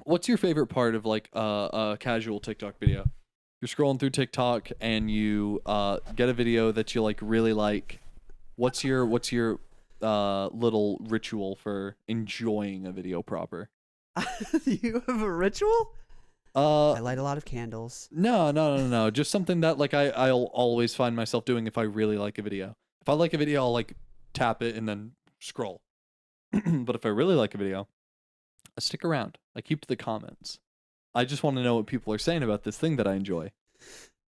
What's your favorite part of like a casual TikTok video? You're scrolling through TikTok and you get a video that you like really like. What's your little ritual for enjoying a video proper? You have a ritual? Uh I light a lot of candles. no. Just something that like I'll always find myself doing if I really like a video. If I like a video, I'll like tap it and then scroll. But if I really like a video, I stick around. I keep to the comments. I just want to know what people are saying about this thing that I enjoy.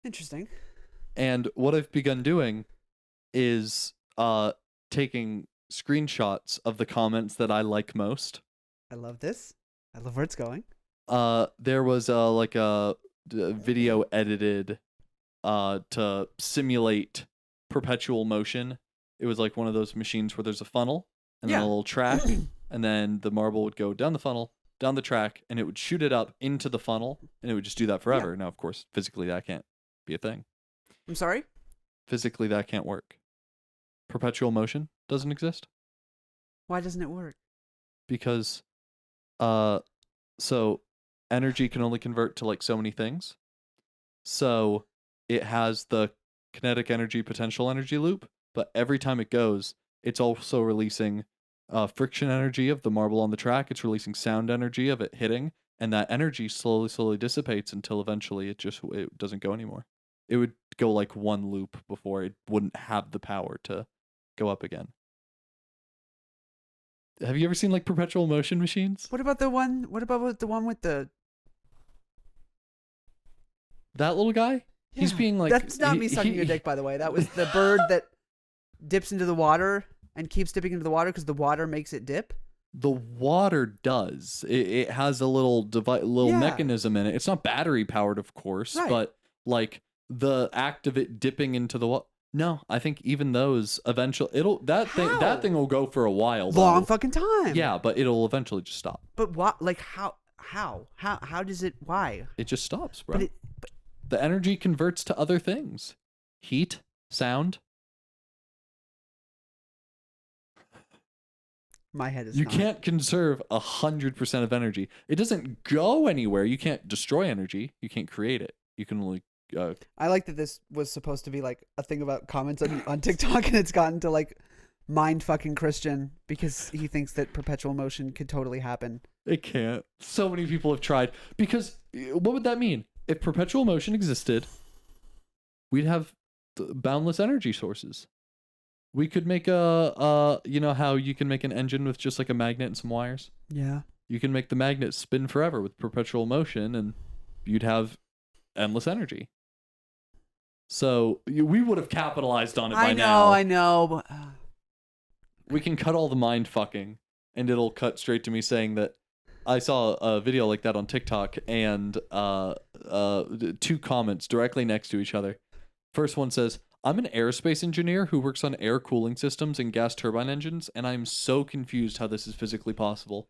Interesting. And what I've begun doing is taking screenshots of the comments that I like most. I love this. I love where it's going. There was like a video edited to simulate perpetual motion. It was like one of those machines where there's a funnel and then Yeah. a little track, and then the marble would go down the funnel, down the track, and it would shoot it up into the funnel, and it would just do that forever. Now, of course, physically that can't be a thing. I'm sorry? Physically that can't work. Perpetual motion doesn't exist Why doesn't it work? because so energy can only convert to like so many things. So it has the kinetic energy, potential energy loop, but every time it goes, it's also releasing friction energy of the marble on the track. It's releasing sound energy of it hitting, and that energy slowly dissipates until eventually it doesn't go anymore. It would go like one loop before it wouldn't have the power to go up again. Have you ever seen like perpetual motion machines? What about the one with the That little guy? He's Yeah. being like That's not me sucking your dick, by the way. That was the bird that dips into the water and keeps dipping into the water because the water makes it dip. The water does. It has a little Yeah. mechanism in it. It's not battery powered, of course, Right. but like the act of it dipping into the water. No, I think even those eventually that How? thing will go for a while. Long Though. fucking time. Yeah, but it'll eventually just stop. But what? Like how does it? Why? It just stops, bro. But The energy converts to other things. Heat, sound. my head is. You not. can't conserve 100% of energy. It doesn't go anywhere. You can't destroy energy. You can't create it. You can only. I like that this was supposed to be like a thing about comments on TikTok, and it's gotten to like mind fucking Christian because he thinks that perpetual motion could totally happen. It can't. So many people have tried. Because what would that mean? If perpetual motion existed, we'd have boundless energy sources. We could make you know how you can make an engine with just like a magnet and some wires? Yeah. You can make the magnet spin forever with perpetual motion, and you'd have endless energy. So we would have capitalized on it by now. I know. But, We can cut all the mind fucking, and it'll cut straight to me saying that I saw a video like that on TikTok, and two comments directly next to each other. First one says, "I'm an aerospace engineer who works on air cooling systems and gas turbine engines, and I'm so confused how this is physically possible."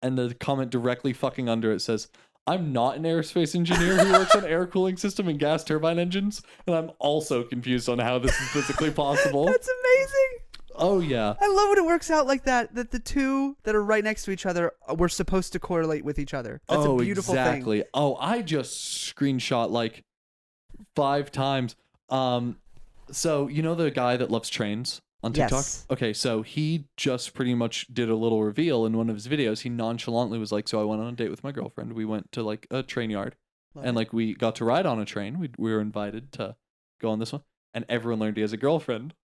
And the comment directly fucking under it says, "I'm not an aerospace engineer who works on air cooling system and gas turbine engines, and I'm also confused on how this is physically possible." That's amazing. Oh yeah. I love when it works out like that. That the two that are right next to each other were supposed to correlate with each other. That's a beautiful exactly. thing. Oh, I just screenshot like 5 times. So you know the guy that loves trains on TikTok? Yes. Okay, so he just pretty much did a little reveal in one of his videos. He nonchalantly was like, "So I went on a date with my girlfriend. We went to like a train yard, and like we got to ride on a train. We were invited to go on this one, and everyone learned he has a girlfriend.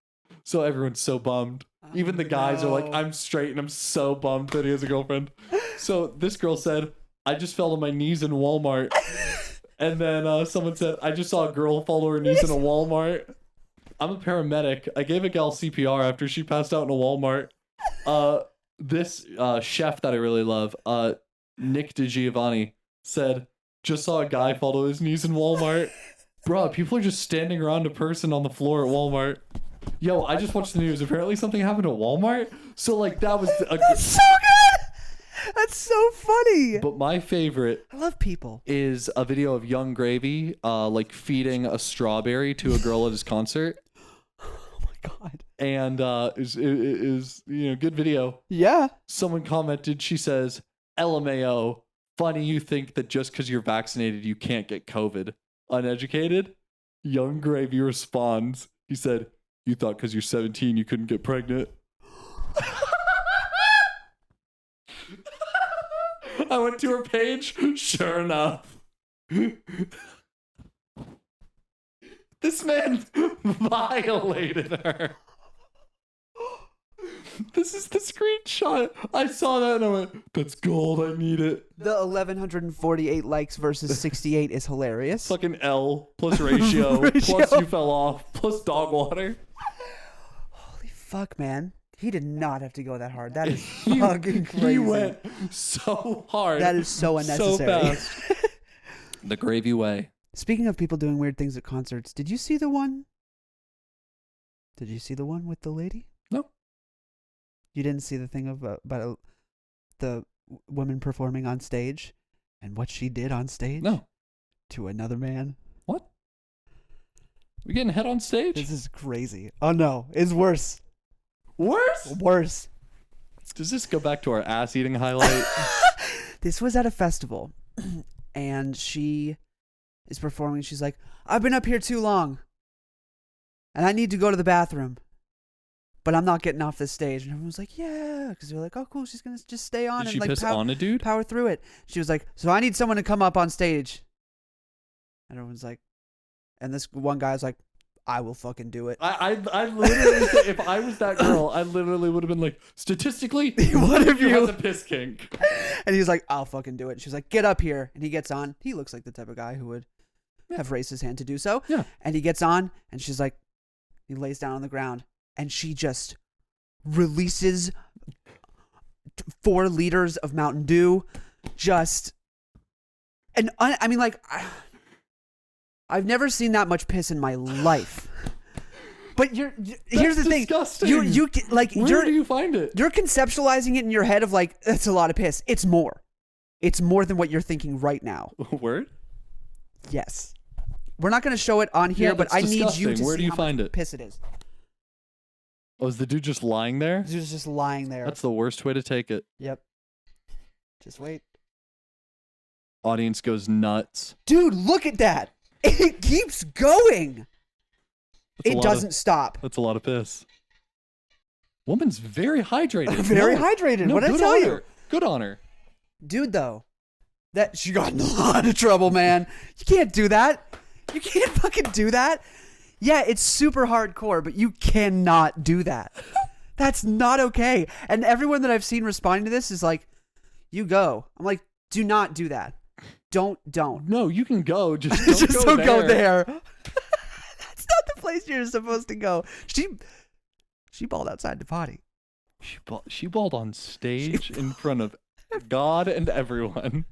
So everyone's so bummed. Even the guys are like, no. I'm straight and I'm so bummed that he has a girlfriend." So this girl said, "I just fell to my knees in Walmart." And then someone said, "I just saw a girl fall to her knees in a Walmart." I'm a paramedic. I gave a gal CPR after she passed out in a Walmart. This chef that I really love, Nick DiGiovanni, said, "Just saw a guy fall to his knees in Walmart." Bro, people are just standing around a person on the floor at Walmart. Yo, I just watched the news. Apparently something happened at Walmart. So like that was That's so good. That's so funny. But my favorite I love people. is a video of Young Gravy like feeding a strawberry to a girl at his concert. Oh my god. And is you know, good video. Yeah. Someone commented, she says, "LMAO, Funny you think that just because you're vaccinated, you can't get COVID. Uneducated? Young Gravy responds. He said, you thought because you're 17 you couldn't get pregnant? I went to her page. Sure enough. This man violated her. This is the screenshot. I saw that and I went, that's gold. I need it. The 1,148 likes versus 68 is hilarious. Fucking L plus ratio, plus you fell off, plus dog water. Holy fuck, man. He did not have to go that hard. That is fucking crazy. He went so hard. That is so unnecessary. So fast. The Gravy way. Speaking of people doing weird things at concerts, did you see the one? Did you see the one with the lady? No. You didn't see the thing about the woman performing on stage and what she did on stage? No. To another man? What? We getting head on stage? This is crazy. Oh no, it's worse. Worse? Worse. Does this go back to our ass eating highlight? This was at a festival and she is performing. She's like, I've been up here too long and I need to go to the bathroom, but I'm not getting off this stage. And everyone's like, yeah, because they're like, oh cool, she's gonna just stay on. Did and she like piss on a dude? Power through it. She was like, so I need someone to come up on stage. And everyone's like, and this one guy's like, I will fucking do it. I literally, if I was that girl, I literally would have been like, statistically, What if you you has a piss kink? And he's like, I'll fucking do it. And she's like, get up here. And he gets on. He looks like the type of guy who would have raised his hand to do so. Yeah. And he gets on and she's like, he lays down on the ground and she just releases 4 liters of Mountain Dew. And I mean, like, I've never seen that much piss in my life. But here's the thing. Disgusting. You like, Where do you find it? You're conceptualizing it in your head of like, that's a lot of piss. It's more. It's more than what you're thinking right now. Word? Yes. We're not going to show it on here, Yeah, but that's I need you disgusting. to Where see do you how find much it? piss it is. Oh, is the dude just lying there? Dude's just lying there. That's the worst way to take it. Yep. Just wait. Audience goes nuts. Dude, look at that. It keeps going. It doesn't stop. That's a lot of piss. Woman's very hydrated. Very hydrated. No, What did I good tell on you? her. Good on her. Dude, though, that she got in a lot of trouble, man. You can't do that. You can't fucking do that. Yeah, it's super hardcore, but you cannot do that. That's not okay. And everyone that I've seen responding to this is like, you go. I'm like, do not do that. Don't. No, you can go. Just don't go there. That's not the place you're supposed to go. She balled outside the potty. She balled on stage in front of God and everyone.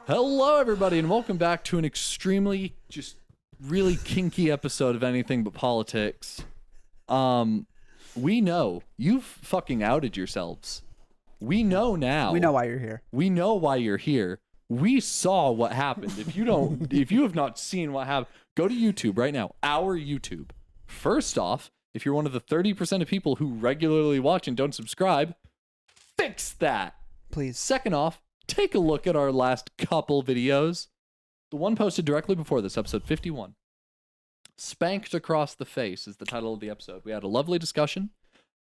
Hello, everybody, and welcome back to an extremely, just really kinky episode of Anything But Politics. We know you've fucking outed yourselves. We know now. We know why you're here. We know why you're here. We saw what happened. If you have not seen what happened, go to YouTube right now. Our YouTube. First off, if you're one of the 30% of people who regularly watch and don't subscribe, fix that. Please. Second off, take a look at our last couple videos. The one posted directly before this, episode 51. Spanked Across the Face is the title of the episode. We had a lovely discussion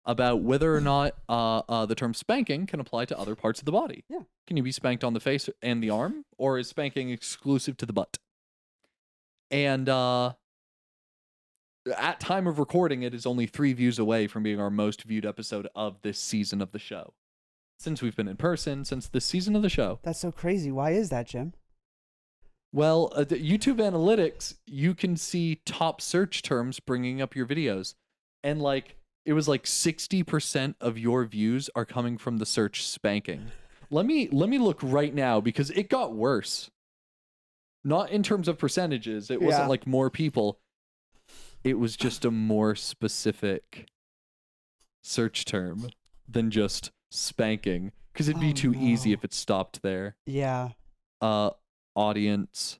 about whether or not the term spanking can apply to other parts of the body. Yeah. Can you be spanked on the face and the arm, or is spanking exclusive to the butt? And at time of recording, it is only 3 views away from being our most viewed episode of this season of the show. Since we've been in person, since this season of the show. That's so crazy. Why is that, Jim? Well, the YouTube analytics, you can see top search terms bringing up your videos. And it was 60% of your views are coming from the search spanking. Let me look right now because it got worse. Not in terms of percentages. It wasn't like more people. It was just a more specific search term than just spanking. Because it'd be too easy no. if it stopped there. Yeah. Audience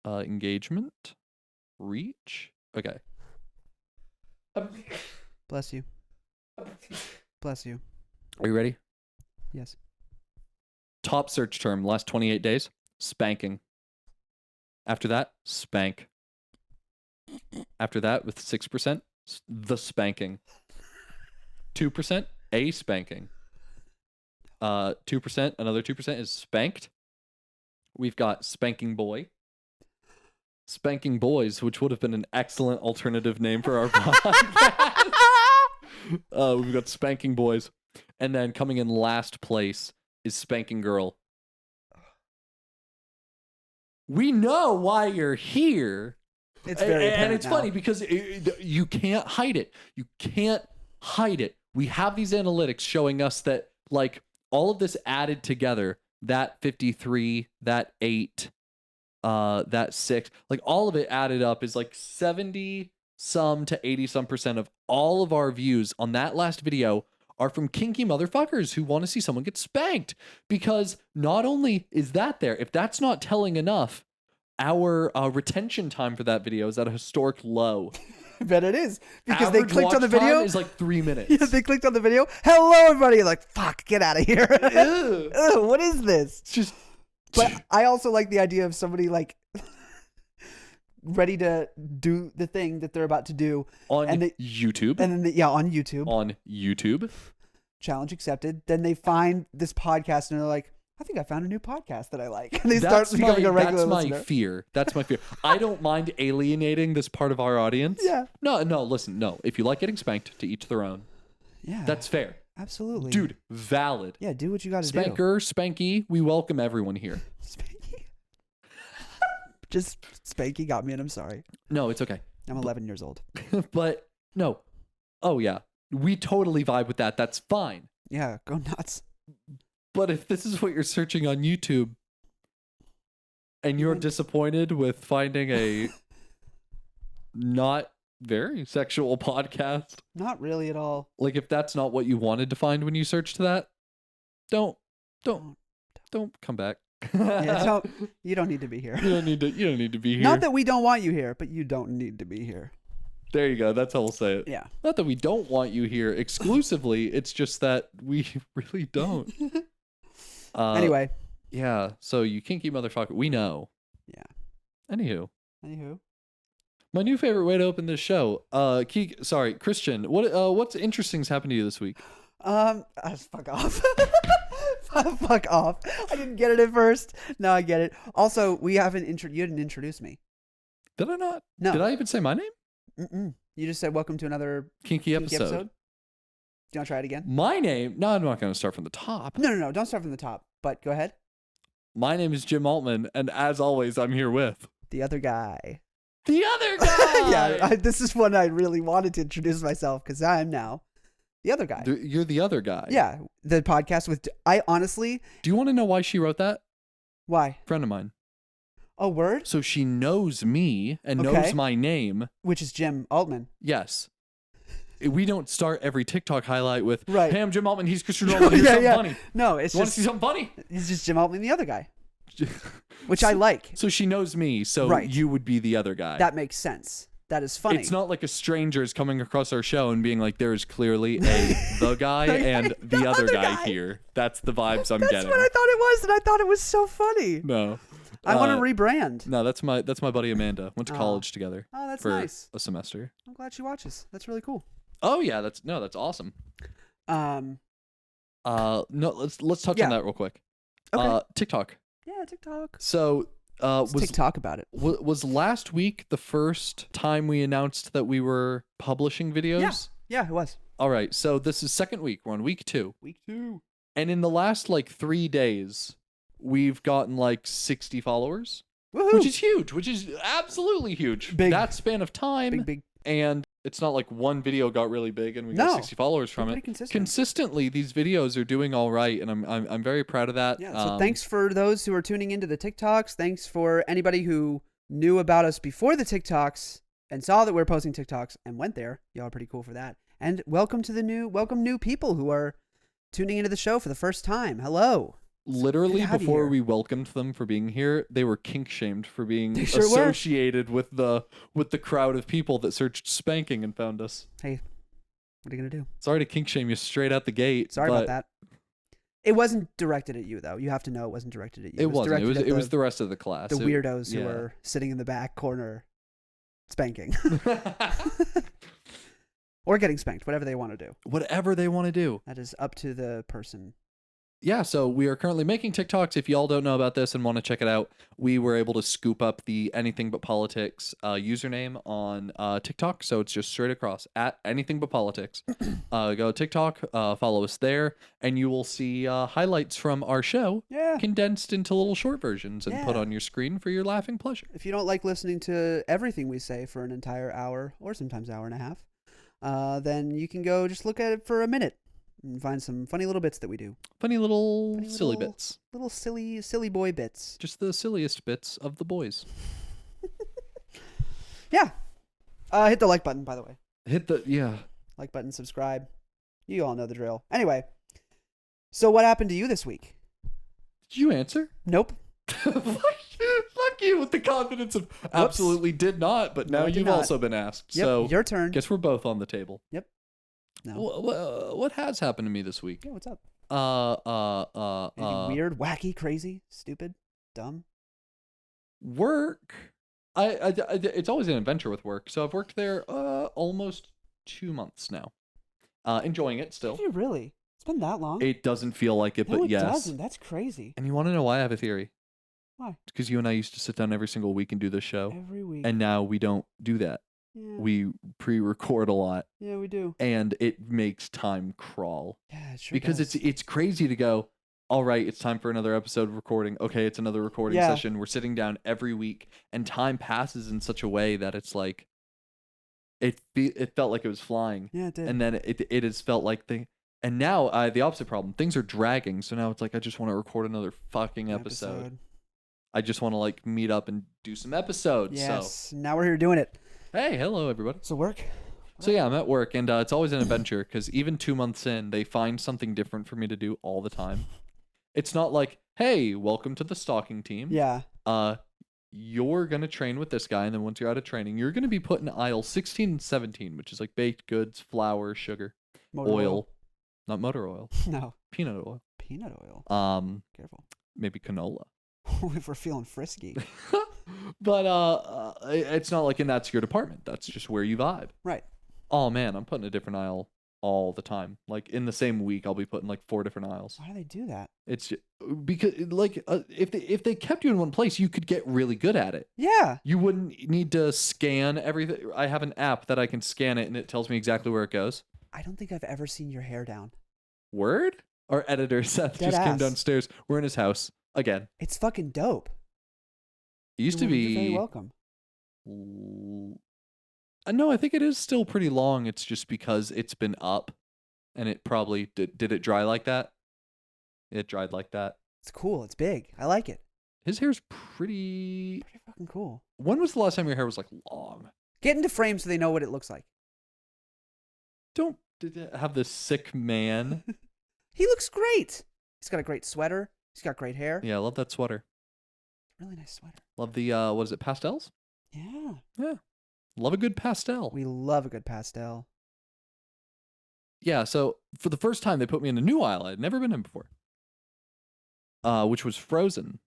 engagement, reach. Okay. Bless you. Bless you. Are you ready? Yes. Top search term last 28 days, spanking. After that, spank. After that, with 6%, the spanking. 2%, a spanking. 2%, another 2% is spanked. We've got spanking boy. Spanking boys, which would have been an excellent alternative name for our podcast. We've got spanking boys. And then coming in last place is spanking girl. We know why you're here. It's very and apparent it's now. funny because you can't hide it. You can't hide it. We have these analytics showing us that, like, all of this added together, that 53, that 8, that 6, like, all of it added up is like 70 some to 80 some % of all of our views on that last video are from kinky motherfuckers who want to see someone get spanked. Because not only is that there, if that's not telling enough, our retention time for that video is at a historic low. I bet it is. Because Average they clicked on the watch video. time is like 3 minutes. Yeah, they clicked on the video. Hello, everybody. You're like, fuck, get out of here. Ew. Ugh, what is this? It's just... But I also like the idea of somebody like ready to do the thing that they're about to do on and they, YouTube. and then on YouTube. On YouTube. Challenge accepted. Then they find this podcast and they're like, I think I found a new podcast that I like. And they That's start becoming a regular That's listener. my fear. That's my fear. I don't mind alienating this part of our audience. Yeah. No, listen, no. If you like getting spanked, to each their own. Yeah. That's fair. Absolutely. Dude, valid. Yeah, do what you got to do. Spanker, spanky, we welcome everyone here. Spanky. Just Spanky got me and I'm sorry. No, it's okay. I'm 11 years old. But no. Oh, yeah. We totally vibe with that. That's fine. Yeah, go nuts. But if this is what you're searching on YouTube and you're disappointed with finding a not very sexual podcast, Not really at all. like if that's not what you wanted to find when you searched that, don't come back. Yeah, you don't need to be here. You don't need to be here. Not that we don't want you here, but you don't need to be here. There you go. That's how we'll say it. Yeah. Not that we don't want you here exclusively. It's just that we really don't. Anyway. Yeah. So you kinky motherfucker. We know. Yeah. Anywho. My new favorite way to open this show. Christian. What's interesting's happened to you this week? Fuck off. Fuck off. I didn't get it at first. No, I get it. Also, you didn't introduce me. Did I not? No. Did I even say my name? Mm-mm. You just said welcome to another Kinky episode. Do you want to try it again? My name? No, I'm not going to start from the top. No. Don't start from the top. But go ahead. My name is Jim Altman, and as always, I'm here with The other guy. the other guy. Yeah, this is when I really wanted to introduce myself because I am now the other guy. You're the other guy. Yeah, the podcast with. I honestly. Do you want to know why she wrote that? Why? Friend of mine. A word? So she knows me and Okay. knows my name. Which is Jim Altman. Yes. We don't start every TikTok highlight with, Right. Hey, I'm Jim Altman. He's Christian Altman. Here's something funny. No, it's You want to see just something funny? it's just Jim Altman, the other guy, which I like. So she knows me, so Right. you would be the other guy. That makes sense. That is funny. It's not like a stranger is coming across our show and being like, there is clearly the guy and the other guy here. That's the vibes I'm That's getting. what I thought it was, and I thought it was so funny. No. I want to rebrand. No, that's my buddy Amanda. Went to college together. Oh, that's for nice. a semester. I'm glad she watches. That's really cool. Oh yeah, that's awesome. No, Let's touch Yeah. on that real quick. Okay. TikTok. Yeah, TikTok. So Let's TikTok about it. was last week the first time we announced that we were publishing videos? Yeah, it was. All right. So this is second week. We're on week 2. Week 2. And in the last 3 days, we've gotten 60 followers, Woohoo! which is huge, which is absolutely huge. Big. That span of time. Big. And it's not like one video got really big and we No. got 60 followers from Pretty it. consistent. Consistently, these videos are doing all right, and I'm very proud of that. Yeah, so thanks for those who are tuning into the TikToks. Thanks for anybody who knew about us before the TikToks and saw that we were posting TikToks and went there. Y'all are pretty cool for that. And welcome new people who are tuning into the show for the first time, hello. Literally, Good to have you before here. we welcomed them for being here, they were kink shamed for being They sure were. associated with the crowd of people that searched spanking and found us. Hey, what are you gonna do? Sorry to kink shame you straight out the gate. Sorry but about that. It wasn't directed at you, though. You have to know it wasn't directed at you. It wasn't. directed at It was the rest of the class. the weirdos who yeah. were sitting in the back corner spanking. Or getting spanked, whatever they want to do. Whatever they want to do. That is up to the person. Yeah, so we are currently making TikToks. If y'all don't know about this and want to check it out, we were able to scoop up the Anything But Politics username on TikTok. So it's just straight across at Anything But Politics. Go to TikTok, follow us there, and you will see highlights from our show Yeah. condensed into little short versions and put Yeah. on your screen for your laughing pleasure. If you don't like listening to everything we say for an entire hour or sometimes hour and a half, then you can go just look at it for a minute and find some funny little bits that we do. Funny little Funny silly little- bits. Little silly boy bits. Just the silliest bits of the boys. Yeah. Hit the like button, by the way. Hit the, yeah. Like button, subscribe. You all know the drill. Anyway, so what happened to you this week? Did you answer? Nope. Fuck you with the confidence of absolutely did not, but now No, I did you've not. also been asked. Yep, So your turn. guess we're both on the table. No. What has happened to me this week? Yeah, what's up? Anything Anything weird, wacky, crazy, stupid, dumb? Work. It's always an adventure with work. So I've worked there almost 2 months now. Enjoying it still. Have you really? It's been that long? It doesn't feel like it, no, but it yes. doesn't. That's crazy. And you want to know why I have a theory? Why? Because you and I used to sit down every single week and do this show. Every week. And now we don't do that. yeah. We pre-record a lot. Yeah, we do. And it makes time crawl. Yeah, it sure Because does. it's crazy to go, all right, it's time for another episode of recording. Okay, it's another recording Yeah. session. We're sitting down every week, and time passes in such a way that it's like it felt like it was flying, Yeah, it did. and then it has felt like and now the opposite problem. Things are dragging, so now it's like I just want to record another fucking episode. I just want to like meet up and do some episodes. Yes. Now we're here doing it. So hey, hello everybody. So work. So yeah, I'm at work, and it's always an adventure because even 2 months in, they find something different for me to do all the time. It's not like, hey, welcome to the stalking team. Yeah. You're gonna train with this guy, and then once you're out of training, you're gonna be put in aisle 16 and 17, which is like baked goods, flour, sugar, Motor oil, not motor oil, No. peanut oil. Peanut oil. Careful, maybe canola. If we're feeling frisky. But it's not like that's your department. That's just where you vibe. Right. Oh man, I'm putting a different aisle all the time. Like in the same week, I'll be putting like 4 different aisles. Why do they do that? It's because like if they kept you in one place, you could get really good at it. Yeah. You wouldn't need to scan everything. I have an app that I can scan it and it tells me exactly where it goes. I don't think I've ever seen your hair down. Word? Our editor Seth Dead just came ass. downstairs. We're in his house again. It's fucking dope. It used to You're very be. welcome. No, I think it is still pretty long. It's just because it's been up, and it probably did it dry like that. It dried like that. It's cool. It's big. I like it. His hair's pretty. Pretty fucking cool. When was the last time your hair was like long? Get into frame so they know what it looks like. Don't have this sick man. He looks great. He's got a great sweater. He's got great hair. Yeah, I love that sweater. Really nice sweater. Love the what is it? Pastels? Yeah. Yeah. Love a good pastel. We love a good pastel. Yeah, so for the first time they put me in a new aisle I'd never been in before. Which was Frozen.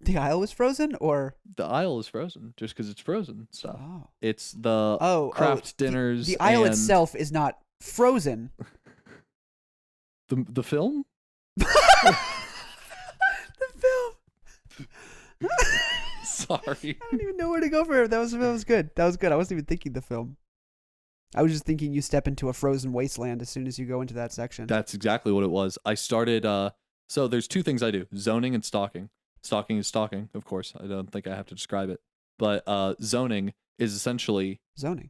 The aisle was frozen, or The aisle is frozen just because it's frozen stuff. oh, It's the oh, craft dinners. The aisle and itself is not frozen. The film? The film. Sorry. I don't even know where to go for it. That was good. That was good. I wasn't even thinking the film. I was just thinking you step into a frozen wasteland as soon as you go into that section. That's exactly what it was. I started so there's 2 things I do: zoning and stalking. Stalking is stalking, of course. I don't think I have to describe it. But zoning is essentially Zoning.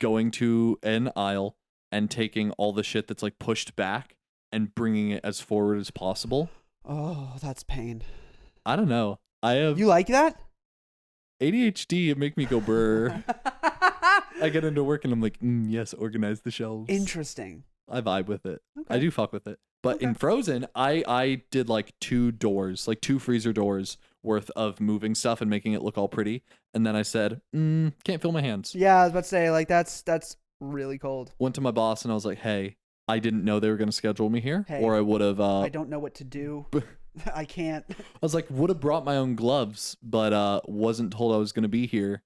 going to an aisle and taking all the shit that's like pushed back and bringing it as forward as possible. Oh, that's pain. I don't know. I have You like that? ADHD. It make me go brr. I get into work and I'm like, yes, organize the shelves. Interesting. I vibe with it. Okay. I do fuck with it. But in Okay. Frozen, I did like 2 doors, like 2 freezer doors worth of moving stuff and making it look all pretty. And then I said, can't feel my hands. Yeah, I was about to say, like, that's really cold. Went to my boss and I was like, hey, I didn't know they were going to schedule me here, Hey, or I would have. I don't know what to do. I can't. I was like, would have brought my own gloves, but wasn't told I was going to be here.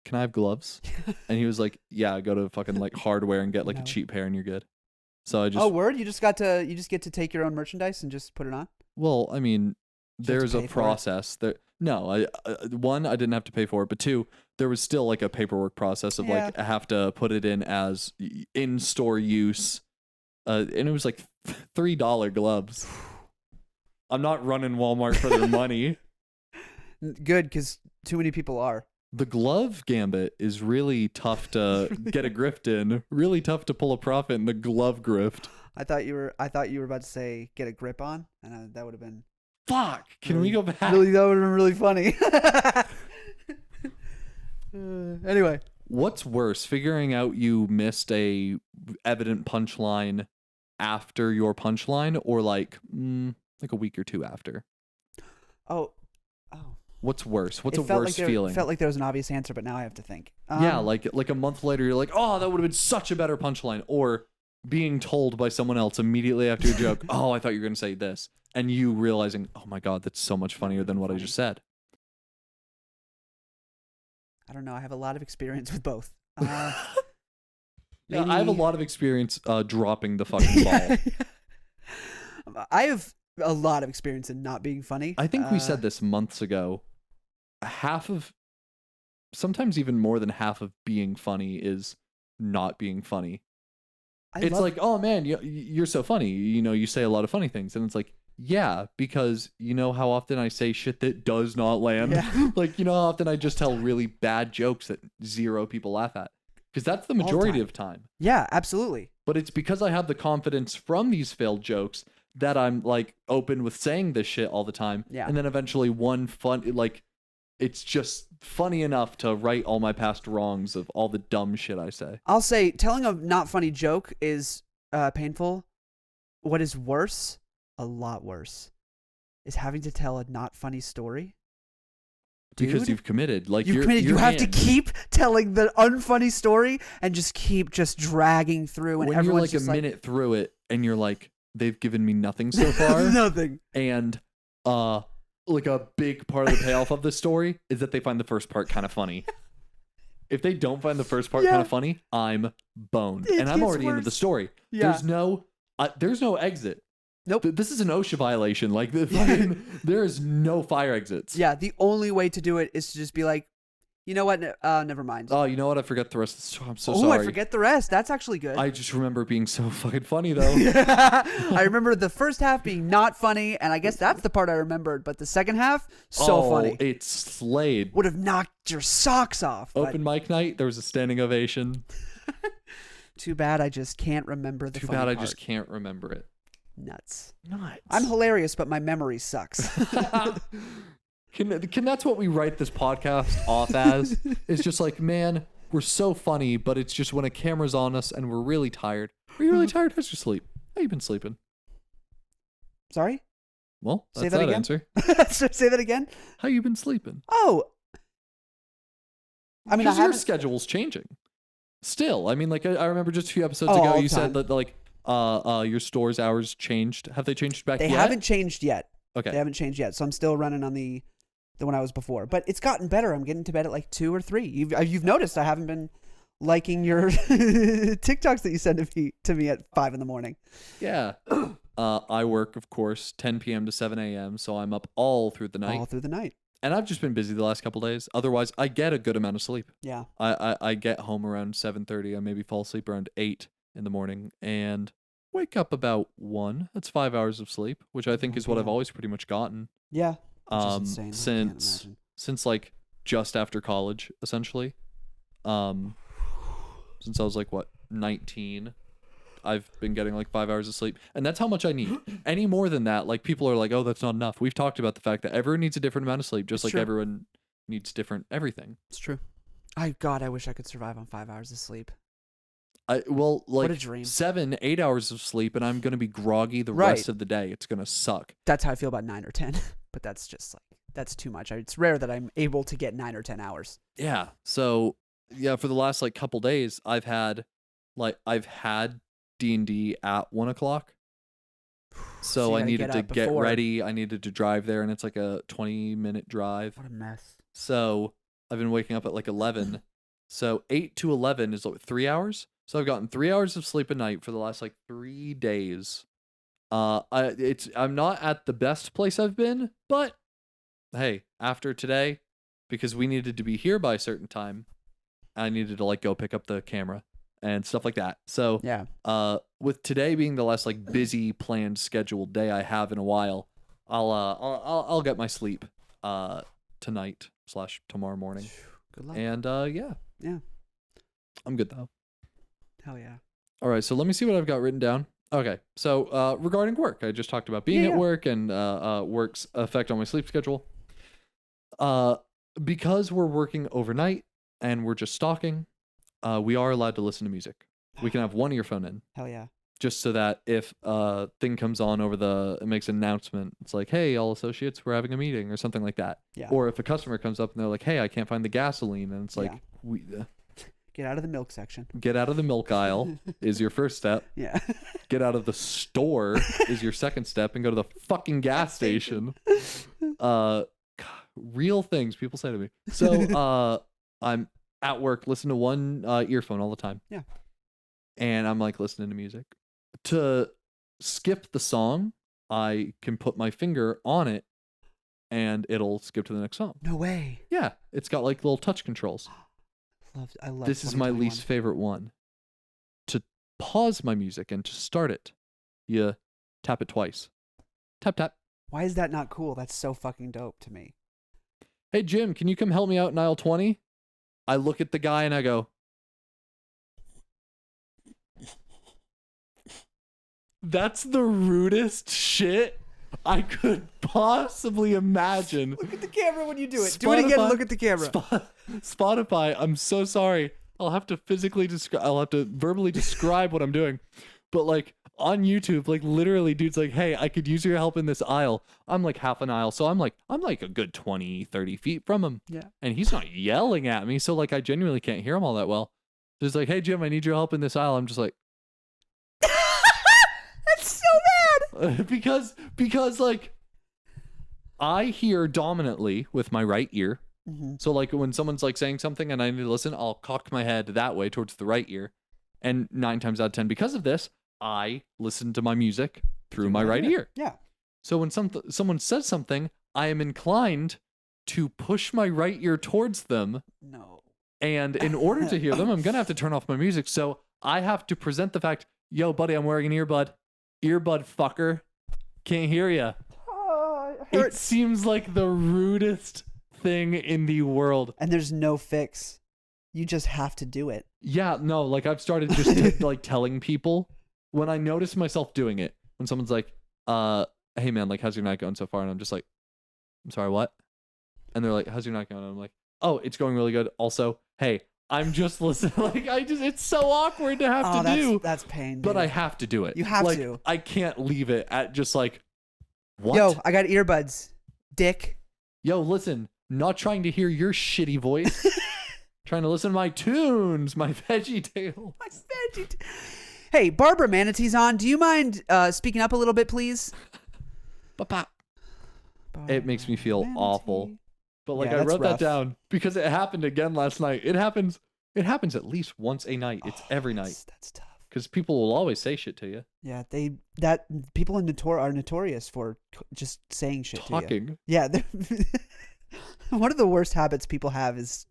Can I have gloves? And he was like, yeah, go to fucking like hardware and get like a cheap pair and you're good. So I just. Oh, word! You just get to take your own merchandise and just put it on. Well, I mean, Did you have there's to a pay for it? process. There, no, one, I didn't have to pay for it, but 2, there was still like a paperwork process of like I have to put it in as in-store use, and it was like $3 gloves. I'm not running Walmart for their money. Good, because too many people are. The glove gambit is really tough to get a grift in. Really tough to pull a profit in the glove grift. I thought you were about to say get a grip on, and that would have been. Fuck! Can we go back? Really, that would have been really funny. Anyway, What's worse, figuring out you missed a evident punchline after your punchline, or like a week or 2 after? oh, What's worse? What's it a felt worse like feeling? It felt like there was an obvious answer, but now I have to think. Yeah, like a month later, you're like, oh, that would have been such a better punchline. Or being told by someone else immediately after your joke, oh, I thought you were going to say this. And you realizing, oh my God, that's so much funnier than what I just said. I don't know. I have a lot of experience with both. Yeah, Maybe- I have a lot of experience dropping the fucking ball. I have a lot of experience in not being funny. I think we said this months ago. Half of, sometimes even more than half of being funny is not being funny. It's like, oh man, you're so funny. You know, you say a lot of funny things. And it's like, yeah, because you know how often I say shit that does not land? Yeah. Like, you know how often I just tell really bad jokes that 0 people laugh at? Because that's the majority of time. Yeah, absolutely. But it's because I have the confidence from these failed jokes that I'm like open with saying this shit all the time. Yeah. And then eventually it's just funny enough to right all my past wrongs of all the dumb shit I say. I'll say telling a not funny joke is painful. What is worse, a lot worse, is having to tell a not funny story. Because Dude, you've committed. Like you've committed. You have to keep telling the unfunny story and just keep dragging through. And when you're everyone's like a just minute through it and you're like, they've given me nothing so far. Nothing. And like a big part of the payoff of this story is that they find the first part kind of funny. If they don't find the first part kind of funny, I'm boned. It And I'm gets already into the worse. story. Yeah. There's no exit. Nope. This is an OSHA violation. Like there is no fire exits. Yeah, the only way to do it is to just be like, you know what? Never mind. Oh, you know what? I forgot the rest of the story. I'm so Oh, sorry. I forget the rest. That's actually good. I just remember it being so fucking funny though. I remember the first half being not funny, and I guess that's the part I remembered. But the second half, so funny. It's slayed. Would have knocked your socks off. But Open mic night, there was a standing ovation. too bad I just can't remember the Too funny bad I part. just can't remember it. Nuts. Nuts. I'm hilarious, but my memory sucks. Can that's what we write this podcast off as? It's just like, man, we're so funny, but it's just when a camera's on us and we're really tired. Are you really tired? How's your sleep? How you been sleeping? Sorry? Well, Say that's that that again? answer. Say that again? How you been sleeping? Oh. I mean, I Because your haven't... schedule's changing. Still, I mean, like I remember just a few episodes Oh, ago, all you the said time. that like your store's hours changed. Have they changed back They yet? haven't changed yet. Okay. They haven't changed yet, so I'm still running on the one I was before. But it's gotten better. I'm getting to bed at like 2 or 3. You've noticed I haven't been liking your TikToks that you send to me at 5 in the morning. Yeah. I work, of course, 10 p.m. to 7 a.m., so I'm up all through the night. All through the night. And I've just been busy the last couple days. Otherwise, I get a good amount of sleep. Yeah. I get home around 7:30. I maybe fall asleep around 8 in the morning and wake up about 1. That's 5 hours of sleep, which I think is what I've always pretty much gotten. Yeah. Which is insane. I can't imagine. Since like just after college, essentially. Since I was like 19, I've been getting like 5 hours of sleep, and that's how much I need. Any more than that, like people are like, "Oh, that's not enough." We've talked about the fact that everyone needs a different amount of sleep, just It's like true. everyone needs different everything. It's true. I wish I could survive on 5 hours of sleep. What a dream. 7-8 hours of sleep, and I'm gonna be groggy the Right. rest of the day. It's gonna suck. That's how I feel about 9 or 10. But that's just like, that's too much. It's rare that I'm able to get 9 or 10 hours. Yeah. So yeah, for the last like couple days, I've had D&D at 1 o'clock. So you I gotta needed get to up get before. ready. I needed to drive there, and it's like a 20-minute drive. What a mess. So I've been waking up at like 11. So 8 to 11 is like 3 hours. So I've gotten 3 hours of sleep a night for the last like 3 days. I'm not at the best place I've been, but hey, after today, because we needed to be here by a certain time, I needed to like go pick up the camera and stuff like that. So Yeah. with today being the last like busy planned scheduled day I have in a while, I'll get my sleep tonight / tomorrow morning. Good luck. And yeah. Yeah. I'm good though. Hell yeah. All right, so let me see what I've got written down. Okay, so regarding work, I just talked about being Yeah, at yeah. work and work's effect on my sleep schedule. Because we're working overnight and we're just stalking, we are allowed to listen to music. We can have one earphone in, Hell yeah. just so that if a thing comes on it makes an announcement. It's like, hey, all associates, we're having a meeting or something like that. Yeah. Or if a customer comes up and they're like, hey, I can't find the gasoline, and it's like, Yeah. Get out of the milk section. get out of the milk aisle is your first step. Yeah. Get out of the store is your second step, and go to the fucking gas station. Real things people say to me. So I'm at work, listen to one earphone all the time. Yeah. And I'm like listening to music. To skip the song, I can put my finger on it and it'll skip to the next song. No way. Yeah, it's got like little touch controls. I love This is my 2021. least favorite one. To pause my music and to start it, you tap it twice. Tap, tap. Why is that not cool? That's so fucking dope to me. Hey, Jim, can you come help me out in aisle 20? I look at the guy and I go, that's the rudest shit I could possibly imagine. Look at the camera when you do it. Do it again. Spotify- Look at the camera. Spotify, I'm so sorry. I'll have to verbally describe what I'm doing. But like on YouTube, like literally dude's like, hey, I could use your help in this aisle. I'm like half an aisle. So I'm like a good 20, 30 feet from him. Yeah. And he's not yelling at me. So like I genuinely can't hear him all that well. Just like, hey Jim, I need your help in this aisle. I'm just like, That's so bad. because like I hear dominantly with my right ear. Mm-hmm. So like when someone's like saying something and I need to listen, I'll cock my head that way towards the right ear. And 9 times out of 10, because of this, I listen to my music through my right ear. Yeah. So when someone says something, I am inclined to push my right ear towards them. No. And in order to hear them, I'm going to have to turn off my music. So I have to present the fact, yo, buddy, I'm wearing an earbud. Earbud fucker. Can't hear ya. Oh, it It hurts. seems like the rudest thing in the world. And there's no fix. You just have to do it. Yeah, no, like I've started just like telling people when I notice myself doing it, when someone's like, hey man, like how's your night going so far? And I'm just like, I'm sorry, what? And they're like, how's your night going? And I'm like, oh, it's going really good. Also, hey, I'm just listening. Like it's so awkward to have to do. That's pain. But dude. I have to do it. You have like, to. I can't leave it at just like, what? Yo, I got earbuds. Dick. Yo, listen, not trying to hear your shitty voice. Trying to listen to my tunes, my Veggie Tale. My veggie. Hey, Barbara Manatee's on. Do you mind speaking up a little bit, please? It makes me feel awful. But like Yeah, I that's wrote rough. that down because it happened again last night. It happens at least once a night. It's every night. That's tough. Because people will always say shit to you. Yeah, people are notorious for just saying shit to you. Talking. Yeah, one of the worst habits people have is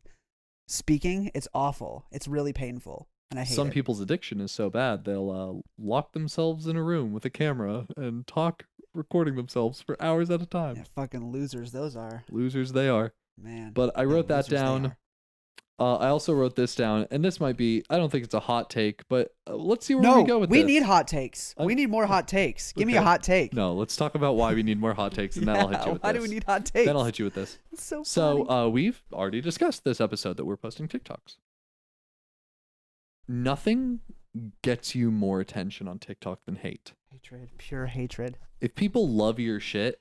speaking. It's awful. It's really painful, and I hate Some it. people's addiction is so bad they'll lock themselves in a room with a camera and talk, recording themselves for hours at a time. Yeah, fucking losers. Those are, Losers they are. man. But I wrote that Losers they down. are. I also wrote this down, and this might be, I don't think it's a hot take, but let's see where No, we go with we this. need hot takes. We need more hot takes. Give me a Okay. hot take. No, let's talk about why we need more hot takes, and then I'll hit you with why this. do we need hot takes? Then I'll hit you with this. It's so funny. So we've already discussed this episode that we're posting TikToks. Nothing gets you more attention on TikTok than hate. Hatred, pure hatred. If people love your shit,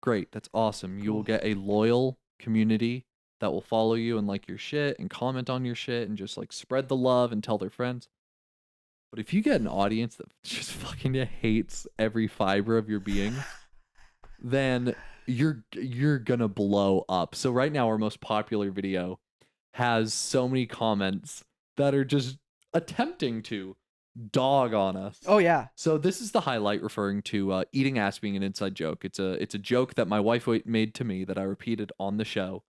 great, that's awesome. You will get a loyal community that will follow you and like your shit and comment on your shit and just like spread the love and tell their friends. But if you get an audience that just fucking hates every fiber of your being, then you're gonna blow up. So right now our most popular video has so many comments that are just attempting to dog on us. Oh yeah. So this is the highlight referring to eating ass being an inside joke. It's a joke that my wife made to me that I repeated on the show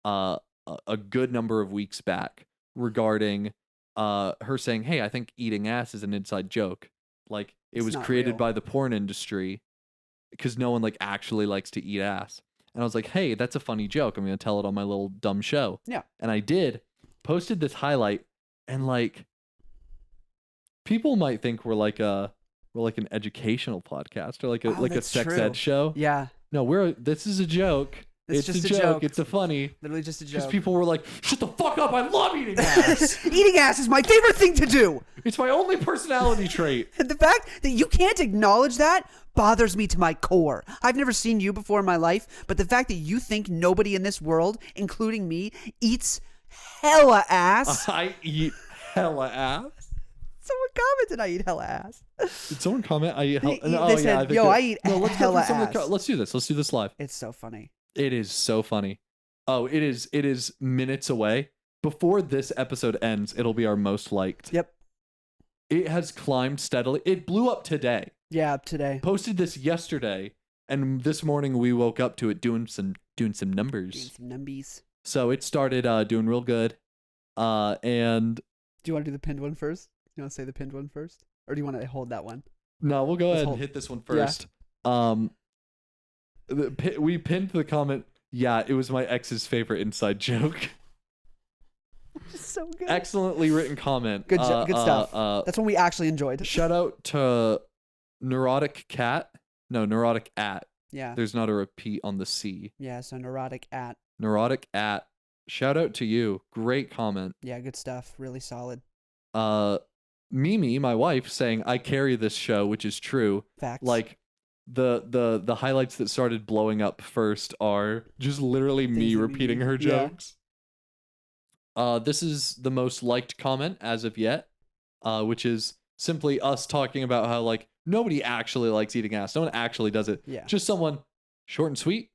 a good number of weeks back regarding her saying, "Hey, I think eating ass is an inside joke. Like it was created by the porn industry because no one like actually likes to eat ass." And I was like, "Hey, that's a funny joke. I'm going to tell it on my little dumb show." Yeah. And I did. Posted this highlight and like people might think we're like an educational podcast or like a sex ed show. Yeah. No, this is a joke. It's just a joke. It's a funny. Literally just a joke. Because people were like, "Shut the fuck up! I love eating ass. Eating ass is my favorite thing to do. It's my only personality trait." And the fact that you can't acknowledge that bothers me to my core. I've never seen you before in my life, but the fact that you think nobody in this world, including me, eats hella ass. I eat hella ass. Someone commented I eat hella ass. Did someone comment I eat hella ass? They said, "Yo, I eat hella ass." Let's do this. Let's do this live. It's so funny. It is so funny. Oh, it is minutes away. Before this episode ends, it'll be our most liked. Yep. It has climbed steadily. It blew up today. Yeah, today. Posted this yesterday, and this morning we woke up to it doing some numbers. Doing some numbies. So it started doing real good. And do you want to do the pinned one first? You want to say the pinned one first? Or do you want to hold that one? No, we'll go ahead and hit this one first. Yeah. We pinned the comment, "Yeah, it was my ex's favorite inside joke." So good. Excellently written comment. Good stuff. That's one we actually enjoyed. Shout out to Neurotic Cat. No, Neurotic At. Yeah. There's not a repeat on the C. Yeah, so Neurotic At. Neurotic At. Shout out to you. Great comment. Yeah, good stuff. Really solid. Mimi, my wife, saying, "I carry this show," which is true. Facts. Like the highlights that started blowing up first are just literally me repeating her jokes. This is the most liked comment as of yet, which is simply us talking about how like nobody actually likes eating ass. No one actually does it. Yeah. Just someone short and sweet.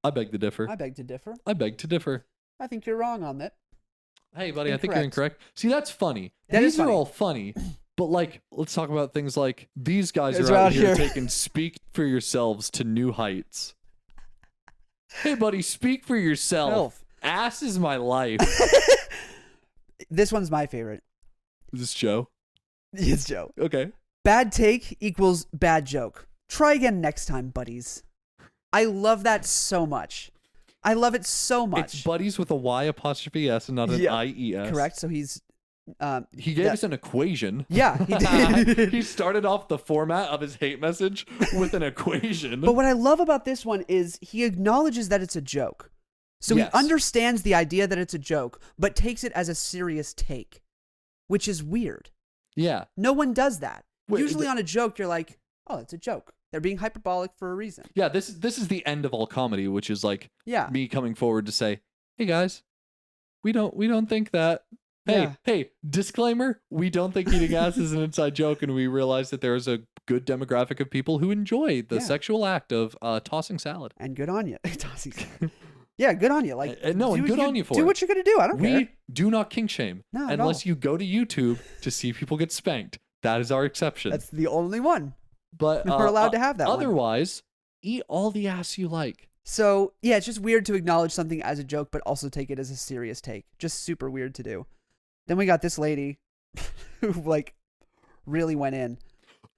I beg to differ. I beg to differ. I beg to differ. I think you're wrong on that. Hey, buddy, I think you're incorrect. See, that's funny. These are all funny. But like, let's talk about things like these guys are out here taking "Speak for Yourselves" to new heights. Hey, buddy, speak for yourself. Ass is my life. This one's my favorite. Is this Joe? It's Joe. Okay. Bad take equals bad joke. Try again next time, buddies. I love that so much. I love it so much. It's buddies with a Y apostrophe S and not an IES. Correct. So he's... he gave us an equation. Yeah, he did. He started off the format of his hate message with an equation. But what I love about this one is he acknowledges that it's a joke. So he understands the idea that it's a joke, but takes it as a serious take, which is weird. Yeah. No one does that. Usually on a joke, you're like, "Oh, it's a joke. They're being hyperbolic for a reason." Yeah, this is the end of all comedy, which is like me coming forward to say, "Hey guys, we don't think that. Hey, disclaimer, we don't think eating ass is an inside joke, and we realize that there is a good demographic of people who enjoy the sexual act of tossing salad." And good on you. Tossing salad. Yeah, good on you. Like, and good on you for it. Do what you're gonna do. I don't care. We do not kink shame unless you go to YouTube to see people get spanked. That is our exception. That's the only one. But we're allowed to have that. Otherwise, eat all the ass you like. So yeah, it's just weird to acknowledge something as a joke, but also take it as a serious take. Just super weird to do. Then we got this lady who like really went in.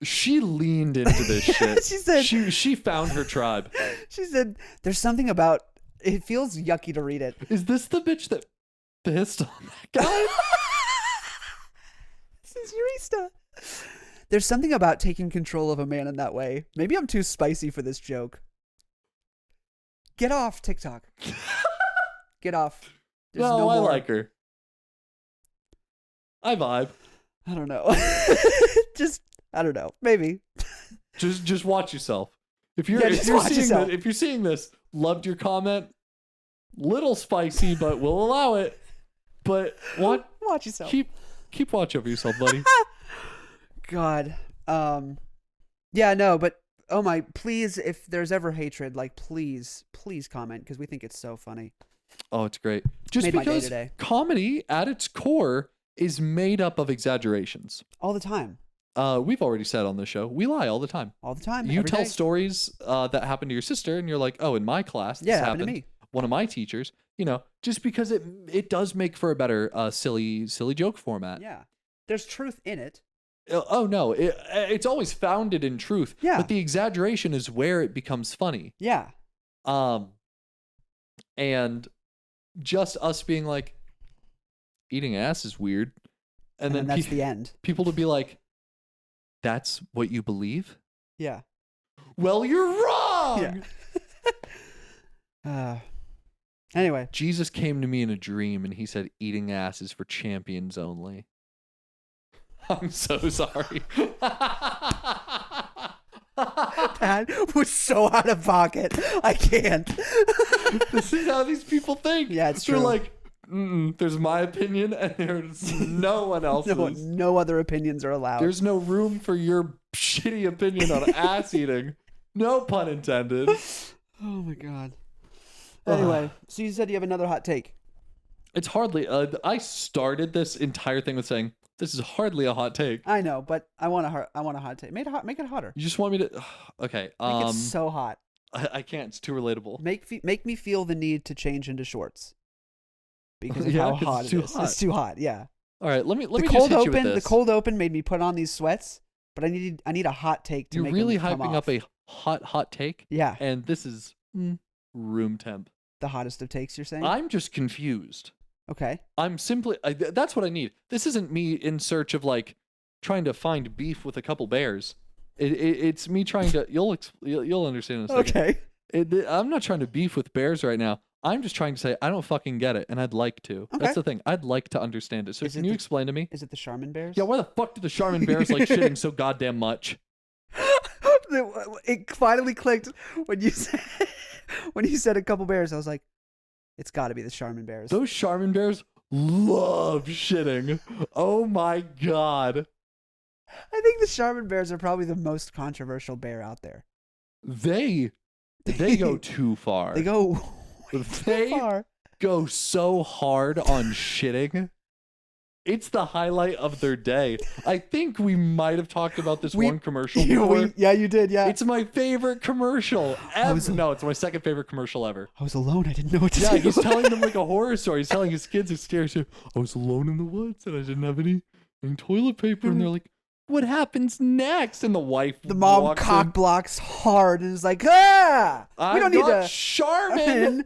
She leaned into this shit. She said she found her tribe. She said, "There's something about it feels yucky to read it." Is this the bitch that pissed on that guy? This is Eurista. "There's something about taking control of a man in that way. Maybe I'm too spicy for this joke. Get off TikTok. Get off." No, I like her. I vibe. I don't know. Just I don't know. Maybe. Just watch yourself. If you're Yeah, if just you're watch seeing yourself. this, if you're seeing this, loved your comment. Little spicy, but we'll allow it. But what? Watch yourself. Keep watch over yourself, buddy. God. Yeah, no, but oh my, please, if there's ever hatred, like please comment because we think it's so funny. Oh, it's great. Just Made my day because today. comedy at its core is made up of exaggerations. All the time. We've already said on this show, we lie all the time. All the time. You every tell day. stories that happened to your sister, and you're like, oh, in my class, this Yeah, it happened to me. One of my teachers, just because it does make for a better silly joke format. Yeah. There's truth in it. Oh no, it's always founded in truth. Yeah. But the exaggeration is where it becomes funny. Yeah. And just us being like, eating ass is weird, and then that's the end. people to be like, that's what you believe? Yeah. Well, you're wrong. Yeah. Anyway. Jesus came to me in a dream and he said, eating ass is for champions only. I'm so sorry. That was so out of pocket. I can't. This is how these people think. Yeah, it's They're true. like, there's my opinion and there's no one else's. No other opinions are allowed. There's no room for your shitty opinion on ass eating. No pun intended. Oh my God. Anyway, so you said you have another hot take. It's hardly. I started this entire thing with saying this is hardly a hot take. I know, but I want a hot take. Make it hotter. You just want me to? Okay. Make it so hot. I can't. It's too relatable. Make me feel the need to change into shorts because of Yeah, how 'cause hot it's it too is. hot. It's too hot. Yeah. All right. Let me The just cold hit you with open. this. The cold open made me put on these sweats, but I need a hot take to You're make really them come hyping off. up a hot take. Yeah. And this is room temp. The hottest of takes. You're saying? I'm just confused. Okay. I'm simply. That's what I need. This isn't me in search of like trying to find beef with a couple bears. It's me trying to. You'll understand in a second. Okay. I'm not trying to beef with bears right now. I'm just trying to say I don't fucking get it, and I'd like to. Okay. That's the thing. I'd like to understand it. So Is can it you the- explain to me? Is it the Charmin bears? Yeah, why the fuck do the Charmin bears like shitting so goddamn much? It finally clicked when you said a couple bears. I was like, it's got to be the Charmin bears. Those Charmin bears love shitting. Oh my god. I think the Charmin bears are probably the most controversial bear out there. They go too far. They go way They too far. go so hard on shitting. It's the highlight of their day. I think we might have talked about this one commercial before. Yeah, you did. Yeah. It's my favorite commercial ever. No, it's my second favorite commercial ever. I was alone. I didn't know what to do. Yeah, he's telling them like a horror story. He's telling his kids a scary story. I was alone in the woods and I didn't have any toilet paper. And they're like, what happens next? And the wife The mom walks cock in. blocks hard and is like, ah! I'm We don't need not to. Charmin.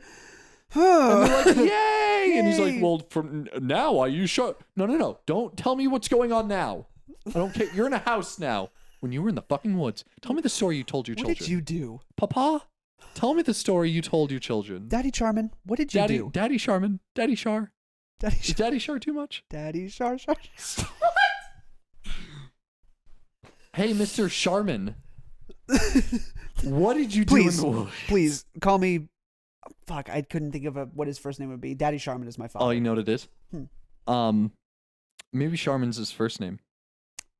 And they're like, yay! And he's like, well, from now I use Charmin. No. Don't tell me what's going on now. I don't care. You're in a house now. When you were in the fucking woods, tell me the story you told your What children. did you do? Papa, tell me the story you told your children. Daddy Charmin, what did you do? Daddy Charmin. Daddy Char. Daddy Is Daddy Char too much? Daddy Char. Hey, Mr. Charmin. What did you do Please, in the woods? please call me. Fuck, I couldn't think of what his first name would be. Daddy Charmin is my father. Oh, you know what it is? Maybe Charmin's his first name.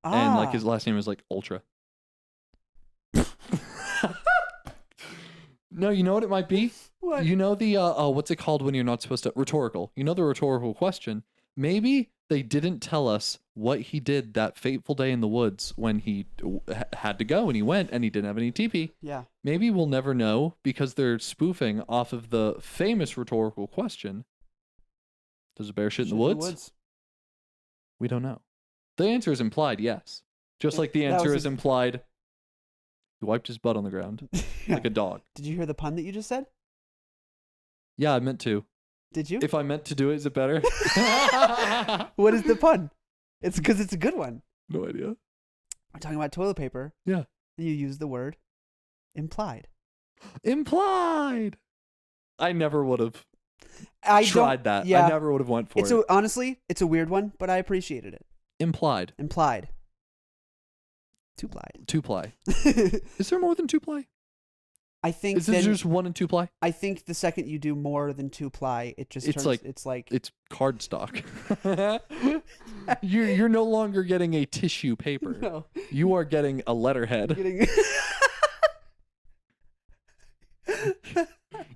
And like his last name is like Ultra. No, you know what it might be? What? You know the what's it called when you're not supposed to rhetorical. You know the rhetorical question. Maybe they didn't tell us what he did that fateful day in the woods when he had to go and he went and he didn't have any TP. Yeah. Maybe we'll never know because they're spoofing off of the famous rhetorical question. Does a bear shit in the woods? We don't know. The answer is implied, yes. Just like the That answer was is implied, he wiped his butt on the ground Yeah. like a dog. Did you hear the pun that you just said? Yeah, I meant to. Did you? If I meant to do it, is it better? What is the pun? It's because it's a good one. No idea. We're talking about toilet paper. Yeah. And you use the word implied. Implied. I never would have I tried that. Yeah. I never would have went for It's it. honestly, it's a weird one, but I appreciated it. Implied. Implied. Two-plied. Two-ply. Is there more than two-ply? I think Is there just one and two-ply? I think the second you do more than two-ply, it just turns, it's like it's cardstock. You're no longer getting a tissue paper. No. You are getting a letterhead.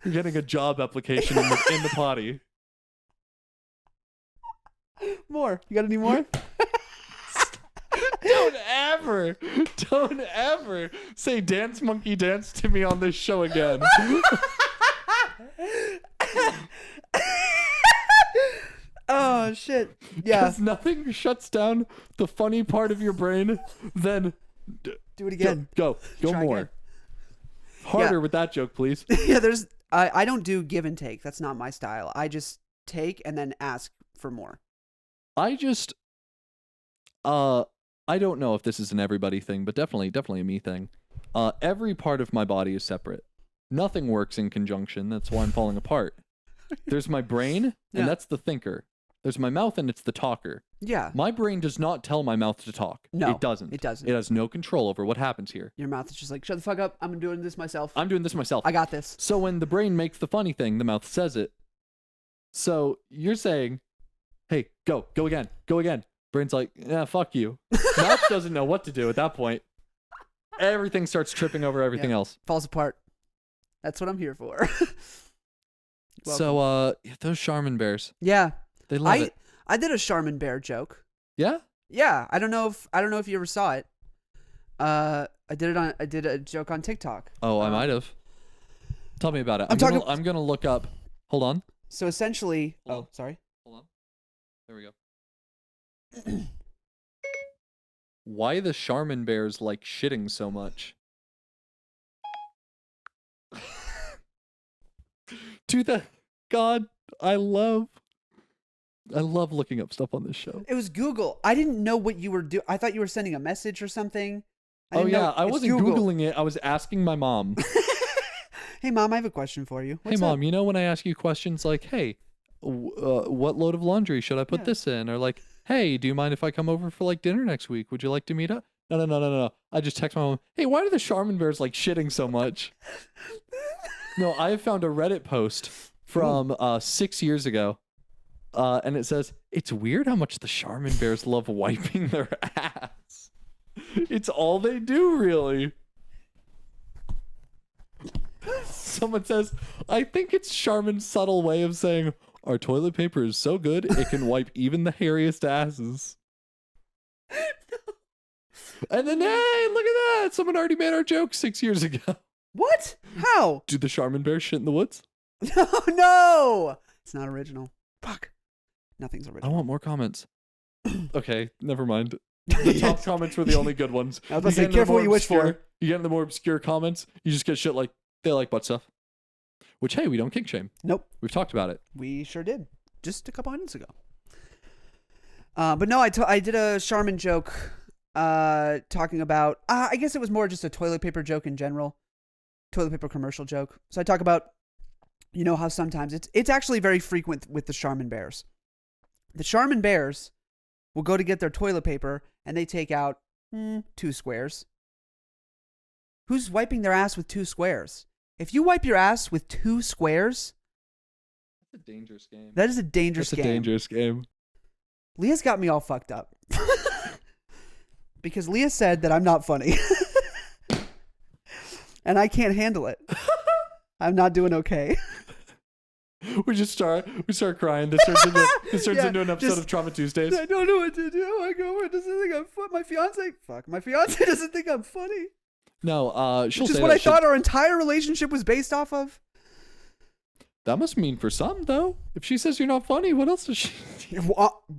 You're getting a job application in the potty. More. You got any more? Don't ever say dance monkey dance to me on this show again. Oh shit. Yeah. Because nothing shuts down the funny part of your brain than do it again. Go Try more. Again. Harder with that joke, please. Yeah, I don't do give and take. That's not my style. I just take and then ask for more. I don't know if this is an everybody thing, but definitely a me thing. Every part of my body is separate. Nothing works in conjunction. That's why I'm falling apart. There's my brain, and that's the thinker. There's my mouth, and it's the talker. Yeah. My brain does not tell my mouth to talk. No, it doesn't. It doesn't. It has no control over what happens here. Your mouth is just like, shut the fuck up. I'm doing this myself. I'm doing this myself. I got this. So when the brain makes the funny thing, the mouth says it. So you're saying, hey, go again. Brain's like, yeah, fuck you. Mouth doesn't know what to do at that point. Everything starts tripping over everything else. Falls apart. That's what I'm here for. So, those Charmin bears. Yeah. They love it. I did a Charmin bear joke. Yeah? Yeah. I don't know if you ever saw it. I did a joke on TikTok. Oh, I might have. Tell me about it. I'm gonna look up. Hold on. So essentially, sorry. Hold on. There we go. Why the Charmin bears like shitting so much? God, I love looking up stuff on this show. It was Google. I didn't know what you were doing. I thought you were sending a message or something. I wasn't Googling it. I was asking my mom. Hey, Mom, I have a question for you. What's Mom, you know when I ask you questions like, hey, what load of laundry should I put this in? Or like, hey, do you mind if I come over for like dinner next week? Would you like to meet up? No. I just text my mom, hey, why do the Charmin bears like shitting so much? No, I have found a Reddit post from 6 years ago. And it says, it's weird how much the Charmin bears love wiping their ass. It's all they do, really. Someone says, I think it's Charmin's subtle way of saying, our toilet paper is so good, it can wipe even the hairiest asses. And then, hey, look at that. Someone already made our joke 6 years ago. What? How? Do the Charmin bears shit in the woods? No. It's not original. Fuck. Nothing's original. I want more comments. Okay, never mind. The top comments were the only good ones. I was about to say, careful what you wish for. You get in the more obscure comments, you just get shit like, they like butt stuff. Which, hey, we don't kink shame. Nope. We've talked about it. We sure did. Just a couple minutes ago. But no, I did a Charmin joke talking about, I guess it was more just a toilet paper joke in general. Toilet paper commercial joke. So I talk about, you know, how sometimes it's actually very frequent with the Charmin bears. The Charmin bears will go to get their toilet paper and they take out 2 squares. Who's wiping their ass with 2 squares? If you wipe your ass with 2 squares, that's a dangerous game. That is a dangerous game. That's a dangerous game. Leah's got me all fucked up. Because Leah said that I'm not funny. And I can't handle it. I'm not doing okay. We start crying. This turns into an episode of Trauma Tuesdays. I don't know what to do. I go, where doesn't think I'm funny? My fiance doesn't think I'm funny. No, she'll Which is say what that I thought our entire relationship was based off of. That must mean for some, though. If she says you're not funny, what else does she...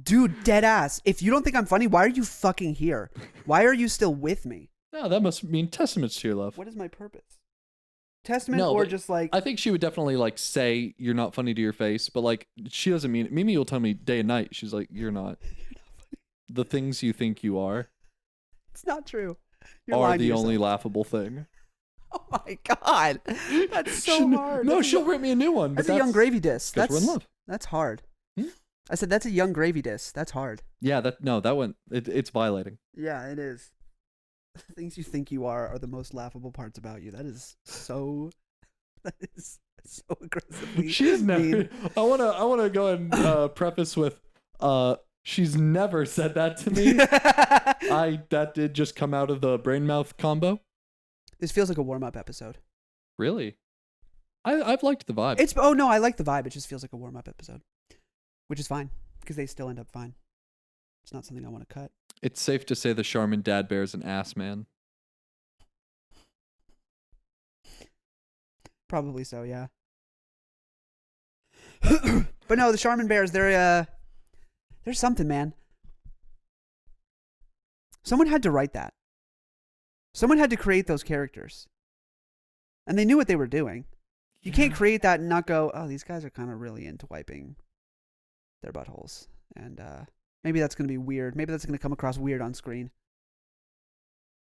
Dude, dead ass. If you don't think I'm funny, why are you fucking here? Why are you still with me? No, that must mean testaments to your love. What is my purpose? Testament or just like... I think she would definitely like say you're not funny to your face, but like she doesn't mean it. Mimi will tell me day and night. She's like, you're not. You're not funny. The things you think you are. It's not true. Are the only laughable thing. Oh my God. That's so hard. No, she'll rip me a new one. That's a Young Gravy disc. We're in love. That's hard. I said that's a young gravy diss. That's hard. Yeah, that one it's violating. Yeah, it is. The things you think you are the most laughable parts about you. That is so aggressively. She's never. mean. I wanna go and preface with, she's never said that to me. That did just come out of the brain mouth combo. This feels like a warm up episode. Really, I've liked the vibe. I like the vibe. It just feels like a warm up episode, which is fine because they still end up fine. It's not something I want to cut. It's safe to say the Charmin dad bear is an ass man. Probably so, yeah. But no, the Charmin bears, there's something, man. Someone had to write that. Someone had to create those characters. And they knew what they were doing. You can't create that and not go, oh, these guys are kind of really into wiping their buttholes. And maybe that's going to be weird. Maybe that's going to come across weird on screen.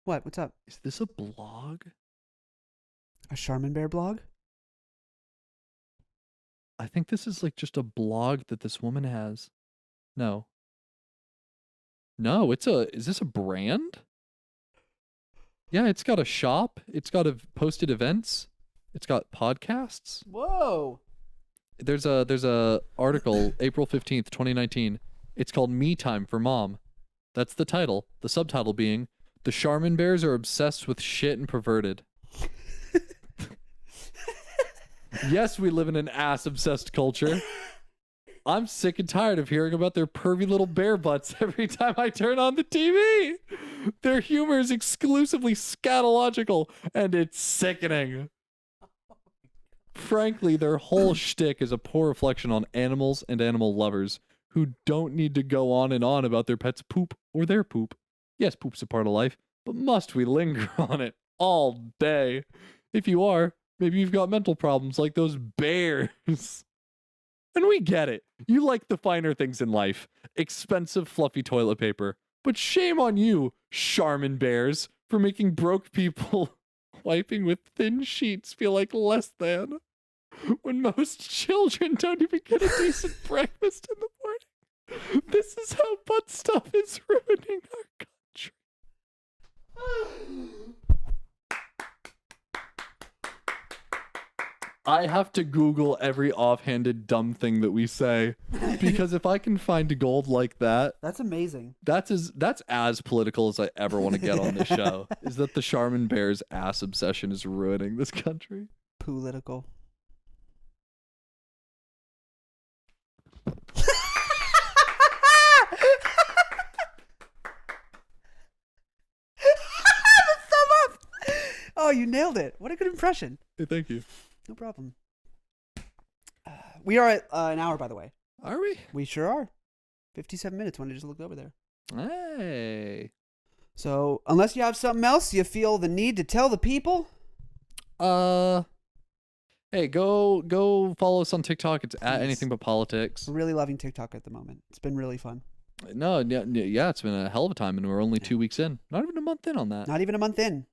What? What's up? Is this a blog? A Charmin bear blog? I think this is like just a blog that this woman has. No, is this a brand? Yeah, it's got a shop. It's got posted events. It's got podcasts. Whoa. There's a article, April 15th, 2019. It's called Me Time for Mom. That's the title. The subtitle being, The Charmin Bears are obsessed with shit and perverted. Yes, we live in an ass-obsessed culture. I'm sick and tired of hearing about their pervy little bear butts every time I turn on the TV. Their humor is exclusively scatological, and it's sickening. Frankly, their whole shtick is a poor reflection on animals and animal lovers who don't need to go on and on about their pet's poop or their poop. Yes, poop's a part of life, but must we linger on it all day? If you are, maybe you've got mental problems like those bears. And we get it. You like the finer things in life. Expensive, fluffy toilet paper. But shame on you, Charmin bears, for making broke people wiping with thin sheets feel like less than. When most children don't even get a decent breakfast in the morning. This is how butt stuff is ruining our country. I have to Google every offhanded dumb thing that we say, because if I can find gold like that, That's amazing. that's as political as I ever want to get on this show. Is that the Charmin bear's ass obsession is ruining this country? Political. Oh, you nailed it. What a good impression. Hey, thank you. No problem. We are at an hour, by the way. Are we? We sure are. 57 minutes when I just looked over there. Hey. So, unless you have something else you feel the need to tell the people? Hey, go follow us on TikTok. It's at Please. anything but politics. We're really loving TikTok at the moment. It's been really fun. No, yeah, it's been a hell of a time, and we're only 2 weeks in. Not even a month in on that. Not even a month in.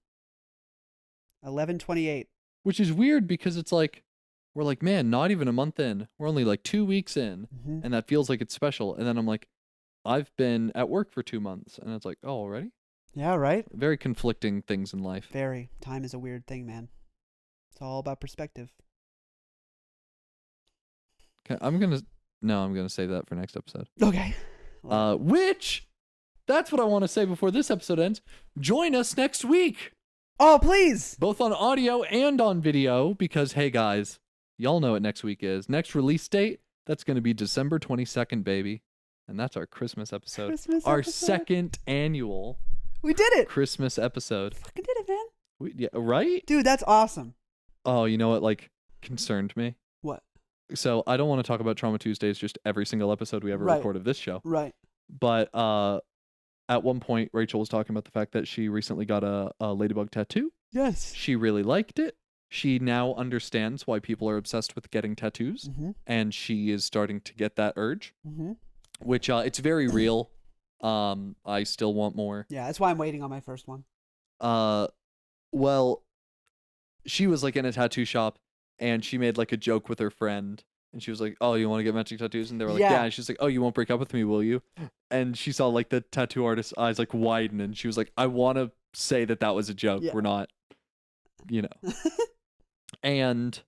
11/28. Which is weird because it's like, we're like, man, not even a month in. We're only like 2 weeks in, Mm-hmm. and that feels like it's special. And then I'm like, I've been at work for 2 months, and it's like, oh, already? Yeah, right? Very conflicting things in life. Very. Time is a weird thing, man. It's all about perspective. I'm gonna save that for next episode. Okay. Which, that's what I want to say before this episode ends. Join us next week. Oh, please. Both on audio and on video, because, hey, guys, y'all know what next week is. Next release date, that's going to be December 22nd, baby. And that's our Christmas episode. Our second annual We did it. Christmas episode. Fucking did it, man. Yeah, right? Dude, that's awesome. Oh, you know what, like, concerned me? What? So I don't want to talk about Trauma Tuesdays just every single episode we ever Right. record of this show. Right. But at one point, Rachel was talking about the fact that she recently got a ladybug tattoo. Yes. She really liked it. She now understands why people are obsessed with getting tattoos, Mm-hmm. and she is starting to get that urge, Mm-hmm. which it's very real. I still want more. Yeah, that's why I'm waiting on my first one. Well, she was like in a tattoo shop, and she made like a joke with her friend And she was like, "Oh, you want to get matching tattoos?" And they were like, Yeah. "Yeah." And she's like, "Oh, you won't break up with me, will you?" And she saw like the tattoo artist's eyes like widen, and she was like, "I want to say that was a joke. Yeah. We're not, you know." And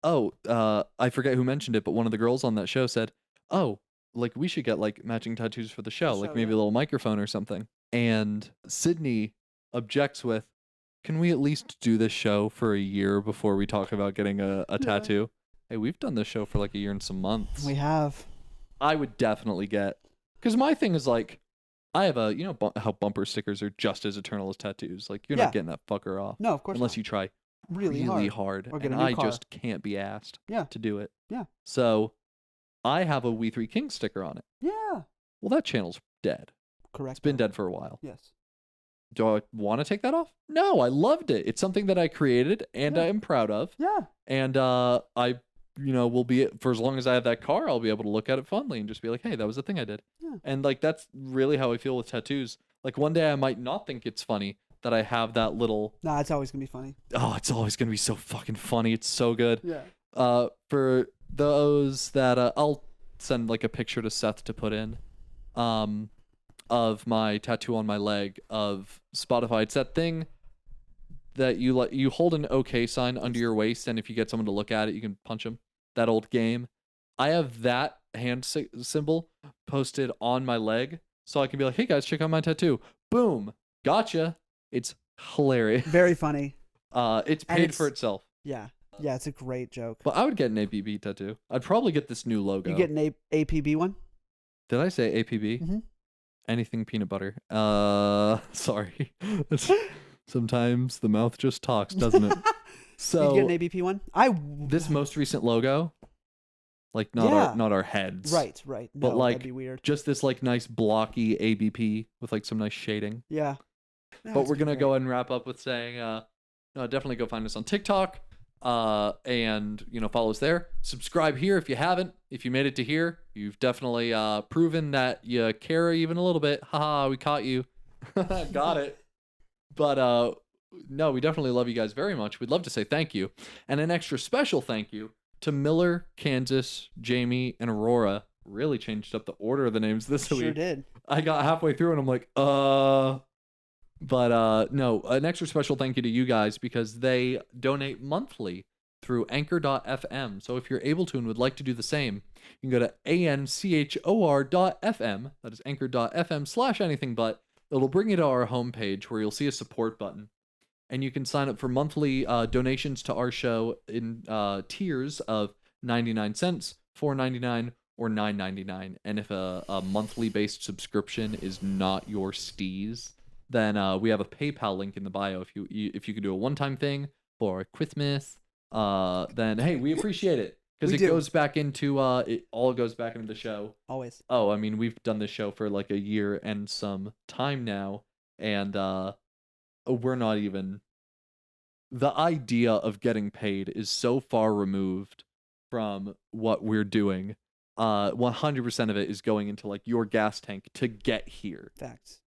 I forget who mentioned it, but one of the girls on that show said, "Oh, like we should get like matching tattoos for the show, like maybe a little microphone or something." And Sydney objects with, "Can we at least do this show for a year before we talk about getting a tattoo?" Hey, we've done this show for like a year and some months. We have. I would definitely get, because my thing is like, I have a, how bumper stickers are just as eternal as tattoos. Like, you're not getting that fucker off. No, of course unless not. you try really hard. Or get and a new I car. just can't be asked to do it. Yeah. So I have a We Three Kings sticker on it. Yeah. Well, that channel's dead. Correct. It's been dead for a while. Yes. Do I want to take that off? No, I loved it. It's something that I created and I am proud of. Yeah. And I will be, for as long as I have that car, I'll be able to look at it fondly and just be like, hey, that was the thing I did. Yeah. And like, that's really how I feel with tattoos. Like one day I might not think it's funny that I have that little. Nah, it's always going to be funny. Oh, it's always going to be so fucking funny. It's so good. Yeah. For those that, I'll send like a picture to Seth to put in, of my tattoo on my leg of Spotify. It's that thing that you hold an OK sign under your waist, and if you get someone to look at it, you can punch them. That old game. I have that hand symbol posted on my leg, so I can be like, "Hey guys, check out my tattoo." Boom, gotcha. It's hilarious. Very funny. It's paid for itself. Yeah, yeah, it's a great joke. But I would get an APB tattoo. I'd probably get this new logo. You get an APB one? Did I say APB? Mm-hmm. Anything peanut butter. Sorry. Sometimes the mouth just talks, doesn't it? So you get an ABP one? This most recent logo, like not our heads. Right. But no, like that'd be weird. Just this like nice blocky ABP with like some nice shading. Yeah. But we're gonna go ahead and wrap up with saying, no, definitely go find us on TikTok, and follow us there. Subscribe here if you haven't. If you made it to here, you've definitely proven that you care even a little bit. Haha, we caught you. Got it. But no, we definitely love you guys very much. We'd love to say thank you, and an extra special thank you to Miller, Kansas, Jamie, and Aurora. Really changed up the order of the names this week. Sure did. I got halfway through and I'm like, But no, an extra special thank you to you guys because they donate monthly through anchor.fm. So if you're able to and would like to do the same, you can go to anchor.fm. That is anchor.fm/anything but. It'll bring you to our homepage where you'll see a support button. And you can sign up for monthly donations to our show in tiers of 99 cents, $4.99, or $9.99. And if a monthly based subscription is not your steez, then we have a PayPal link in the bio. If you could do a one-time thing for Christmas, then hey, we appreciate it because it goes back into it all goes back into the show. Always. Oh, I mean, we've done this show for like a year and some time now, and we're not even. The idea of getting paid is so far removed from what we're doing. 100% of it is going into like your gas tank to get here. Facts.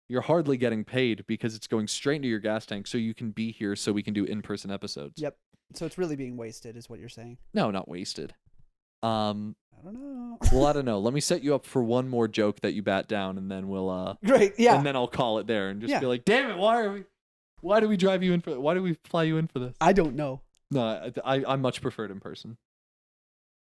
You're hardly getting paid because it's going straight into your gas tank so you can be here so we can do in-person episodes. Yep. So it's really being wasted is what you're saying. No, not wasted. I don't know. Well, I don't know. Let me set you up for one more joke that you bat down and then we'll Great, yeah. And then I'll call it there and just be like, "Damn it, why do we drive you in for why do we fly you in for this?" I don't know. No, I much prefer it in person.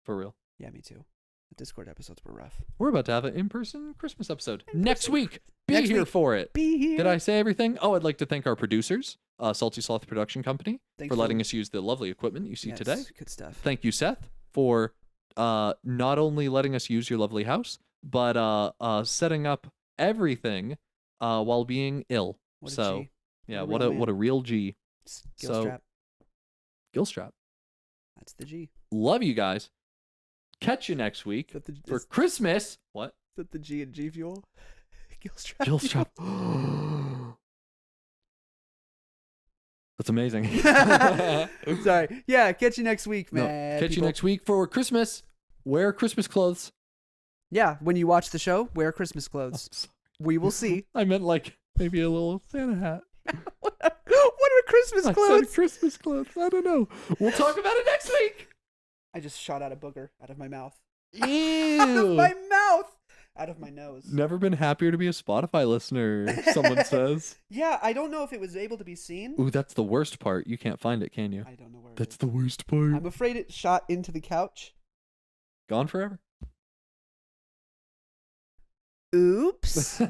For real. Yeah, me too. The Discord episodes were rough. We're about to have an in-person Christmas episode next week. Be here for it. Be here. Did I say everything? Oh, I'd like to thank our producers, Salty Sloth Production Company, for letting us use the lovely equipment you see today. Good stuff. Thank you, Seth, for not only letting us use your lovely house, but setting up everything while being ill. What a so, G. yeah, what a real G. Gilstrap. Gilstrap. That's the G. Love you guys. Catch you next week for Christmas. What? Is that the G and G fuel? Gilstrap. Gilstrap. That's amazing. Sorry. Yeah, catch you next week, man. No, catch you next week for Christmas. Wear Christmas clothes. Yeah, when you watch the show, wear Christmas clothes. We will see. I meant like maybe a little Santa hat. What are Christmas clothes? I said Christmas clothes. I don't know. We'll talk about it next week. I just shot out a booger out of my mouth. Ew. Out of my mouth! Out of my nose. Never been happier to be a Spotify listener, someone says. Yeah, I don't know if it was able to be seen. Ooh, that's the worst part. You can't find it, can you? I don't know where That's it the worst part. is. I'm afraid it shot into the couch. Gone forever. Oops.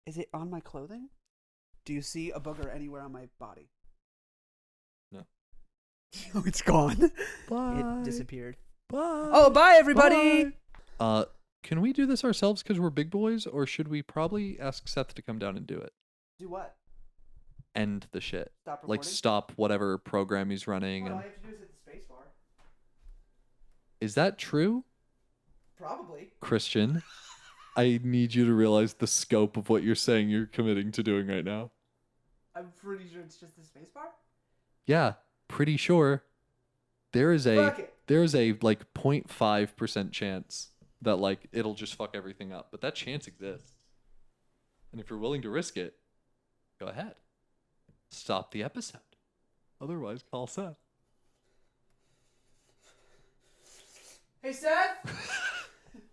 Is it on my clothing? Do you see a booger anywhere on my body? No. Oh, it's gone. Bye. It disappeared. Bye. Oh, bye, everybody. Bye. Can we do this ourselves because we're big boys, or should we probably ask Seth to come down and do it? Do what? End the shit. Stop recording? Like stop whatever program he's running. All And I have to do is hit the space bar. is that true, Probably. Christian? I need you to realize the scope of what you're saying you're committing to doing right now. I'm pretty sure it's just the space bar. Yeah, pretty sure. There is a Fuck it. like 0.5% chance that like it'll just fuck everything up, but that chance exists. And if you're willing to risk it, go ahead. Stop the episode. Otherwise, call Seth. Hey, Seth.